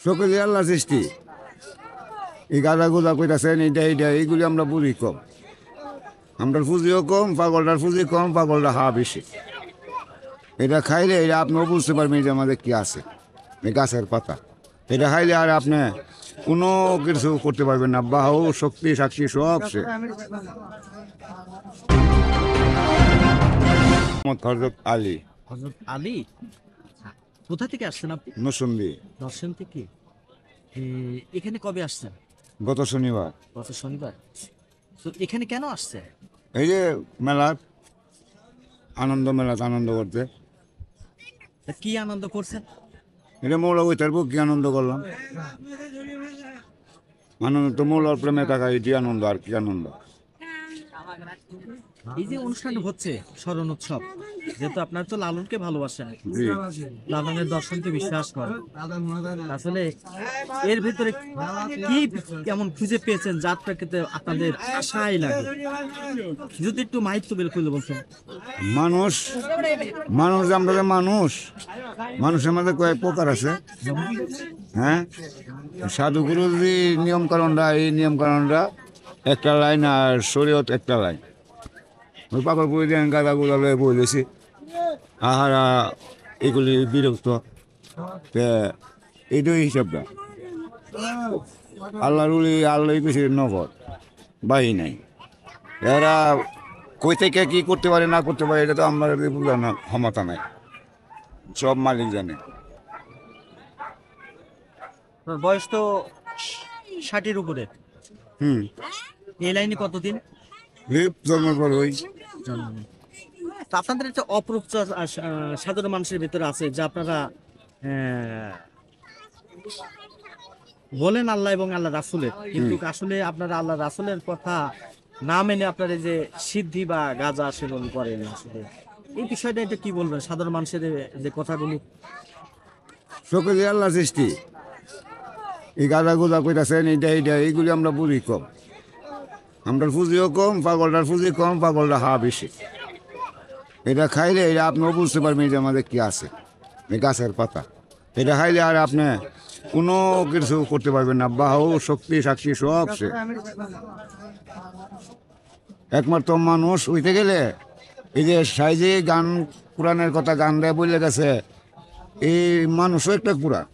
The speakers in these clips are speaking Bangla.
সকলে আল্লাহ সৃষ্টি। এই গাঁদা গোদা কইতাছেন এইটা এইগুলি আমরা বুঝি কম। আমরা পুঁজিও কম, পাগলটার পুঁজি কম, পাগলটা হা বেশি। এটা খাইলে এটা আপনিও বুঝতে পারবেন যে আমাদের কি আছে, এই গাছের পাতা। এটা খাইলে আর আপনি কোনো কিছু করতে পারবেন না, বাহু শক্তি সাক্ষী সব সে। হযরত আলী হযরত আলী। কোথা থেকে আসছেন আপনি? নসুন্দি। দর্শন থেকে। এখানে কবে আসছেন? গত শনিবার। গত শনিবার। তো এখানে কেন আসছেন? এই যে মেলার আনন্দ করতে। তা কি আনন্দ করছেন? এটা মৌলা বইতার কি আনন্দ করলাম। আনন্দ তো মৌলার প্রেমে থাকা, এটি আনন্দ, আর কি আনন্দ। এই যে অনুষ্ঠান হচ্ছে স্মরণ উৎসব, যেহেতু আপনার তো লালনকে ভালোবাসেন, জি। লালনের দর্শনকে বিশ্বাস করেন, আসলে এর ভিতরে কি কেমন খুঁজে পেয়েছেন যা আপনাদের আশাই লাগে? যদি একটু মাহিত্য বের করলে বলছেন। মানুষ মানুষ আমরা যে মানুষের মধ্যে কয়েক প্রকার আছে। হ্যাঁ, সাধুগুরু যে নিয়মকানুনটা, এই নিয়মকানুনটা একটা লাইন, আর শরীয়ত একটা লাইন। ওই পাগল বই দেন গাদা গুলা বই দিয়েছি, আহারা এগুলি বিরক্ত। এইটাই হিসাবটা। আল্লাহ কিছু নগর বাহি নাই। এরা কই থেকে কি করতে পারে না করতে পারে এটা তো আমার বোঝানোর ক্ষমতা নাই, সব মালিক জানে। বয়স তো 60-এর উপরে। হুম। এই লাইনে কতদিন? জন্মের পর ওই তো আপনাদের একটা অপপ্রচার সাধারণ মানুষের ভিতরে আছে, যা আপনারা বলেন আল্লাহ এবং আল্লাহ রাসূলের, কিন্তু আসলে আপনারা আল্লাহ রাসূলের কথা না মেনে আপনারা এই যে সিদ্ধি বা গাঁজা সেবন করেন, আসলে এই বিষয়টা এটা কি বলবেন সাধারণ মানুষের যে কথাগুলি? সকলে আল্লাহ সৃষ্টি। এই গাঁদা গোদা কইতাছেন এইটা এইগুলি আমরা বুঝি কম। আমরা পুঁজিও কম, পাগলটার পুঁজি কম, পাগলটা হা বেশি। এটা খাইলে এটা আপনিও বুঝতে পারবেন যে আমাদের কি আছে, এই গাছের পাতা। এটা খাইলে আর আপনি কোনো কিছু করতে পারবেন না, বাহু শক্তি সাক্ষী সব সে। একমাত্র মানুষ হইতে গেলে এই যে সাইজে গান, কোরআনের কথা গান দেয় বলে গেছে, এই মানুষও একটা কোরআন।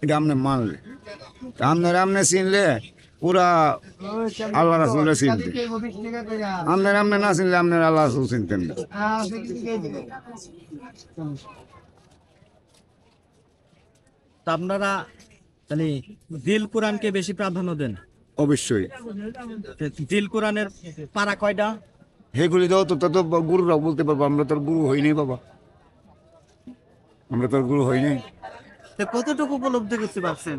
এটা আপনি মানলে, আপনি চিনলে পুরা আল্লাহ রাসূল চিনতেন। আপনি না চিনলে আপনার আল্লাহ রাসূল চিনতেন না। তা আপনারা মানে দিল কোরআনকে বেশি প্রাধান্য দেন? অবশ্যই। দিল কোরআনের পারা কয়টা? সেগুলি দাও তো, তা তো গুরুরাও বলতে পারবো, আমরা তোর গুরু হইনি বাবা, আমরা তোর গুরু হইনি। তো কতটুকু উপলব্ধি করতে পারছেন?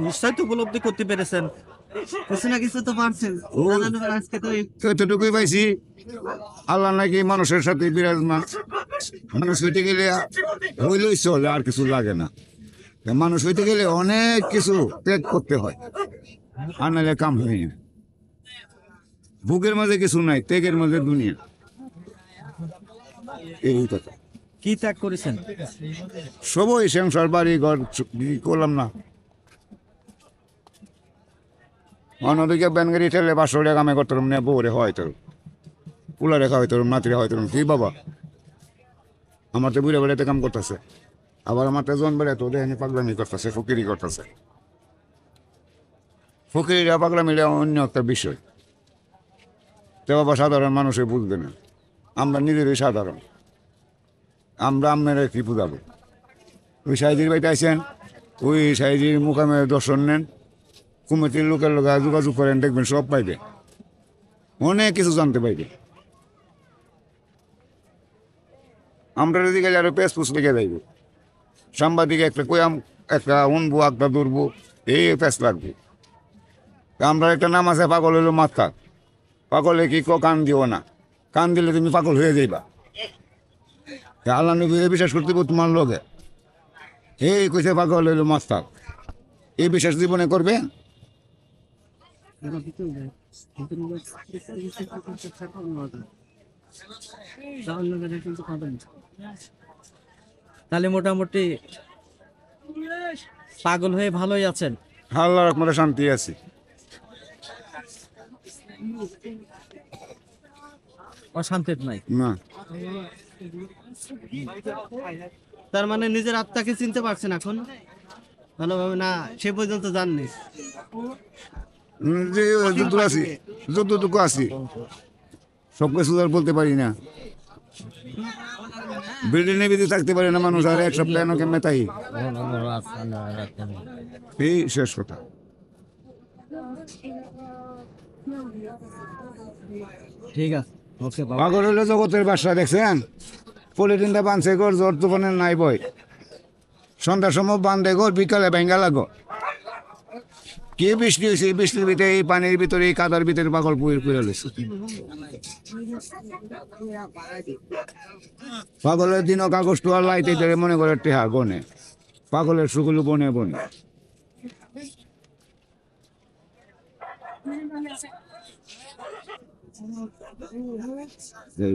নিশ্চয়ই তো উপলব্ধি করতে পেরেছেন, কিছু না কিছু তো পারছেন। আজকে তো এতটুকুই পাইছি, আল্লাহ নাকি মানুষের সাথে বিরাজমান। মানুষ হইতে গেলে হইলেই চলে, আর কিছু লাগে না। মানুষ হইতে গেলে অনেক কিছু ত্যাগ করতে হয়, আর নাহলে কাম হয় না। বুকের মাঝে কিছু নাই, ত্যাগের মাঝে দুনিয়া। এই কথা। কি ত্যাগ করেছেন? সবই সংসার বাড়ি ঘর করলাম না। অন্যদিকে ব্যানগাড়ি ঠেলে 500 টাকা কামে করতাম না, বউরে হয় তোর, পুলা রেখা হইতো, নাতিরে হয়তো কি বাবা। আমার তো বুড়ে বেড়াতে কাম করতেছে, আবার আমার তো জন বেড়াতো দেখেনি পাগলামি করতেছে, ফকিরি করতেছে। ফকিরিরা পাগলামিরা অন্য একটা বিষয়, তো বাবা সাধারণ মানুষে বুঝবে না। আমরা নিজেরই সাধারণ, আমরা আপনারা কি বুঝাবো? ওই সাইজির বাড়িতে আইসেন, ওই সাইজির মুকামে দর্শন নেন, কমিটির লোকের লোক যোগাযোগ করেন, দেখবেন সব পাইবে, অনেক কিছু জানতে পাইবে। আমরা যদি গেলে আরো পেসপুস লেগে যাইব, সাংবাদিক একটা কয়াম, একটা উনবো একটা দূরবো, এই পেস লাগবে। আমরা একটা নাম আছে, পাগল হইলো মাথা। পাগলে কি কান দিও না, কান দিলে তুমি পাগল হয়ে যাইবা। আল্লাহ নবী বিশ্বাস করতে তোমার লগে, এই কইছে পাগল হইলো মাথা, এই বিশ্বাস জীবনে করবে? তাহলে মোটামুটি পাগল হয়ে ভালোই আছেন? আল্লাহর রহমতে শান্তি আছে। অশান্তির নাই? না, তার মানে নিজের আত্মাকে চিনতে পারছেন এখন ভালোভাবে? না সে পর্যন্ত জাননি। যে যদ্দূর আছি, যতটুকু আছি, সব কিছু আর বলতে পারি না। বিল্ডিংয়ের ভিতরে থাকতে পারে না মানুষ, আর এক সপ্তাহ কেমনে তাই, এই শেষ কথা। ঠিক আছে, ওকে বাবা। পাগল হইলো জগতের বাসা, দেখছেন? পলিথিনটা বানছে ঘর, জ্বর তুফানের নাই বই। সন্ধ্যার সময় বান্ধে ঘর, বিকালে ভেঙ্গা লাগো। কি বৃষ্টি হয়েছে, এই বৃষ্টির ভিতরে, এই পানির ভিতরে, এই কাদার ভিতরে পাগল পুইর করে লইছে। পাগলের দিনও কাগজ টোয়ার লাইতে ধরে মনে করে টেহা গনে, পাগলের সুগুলো বনে বনে। এই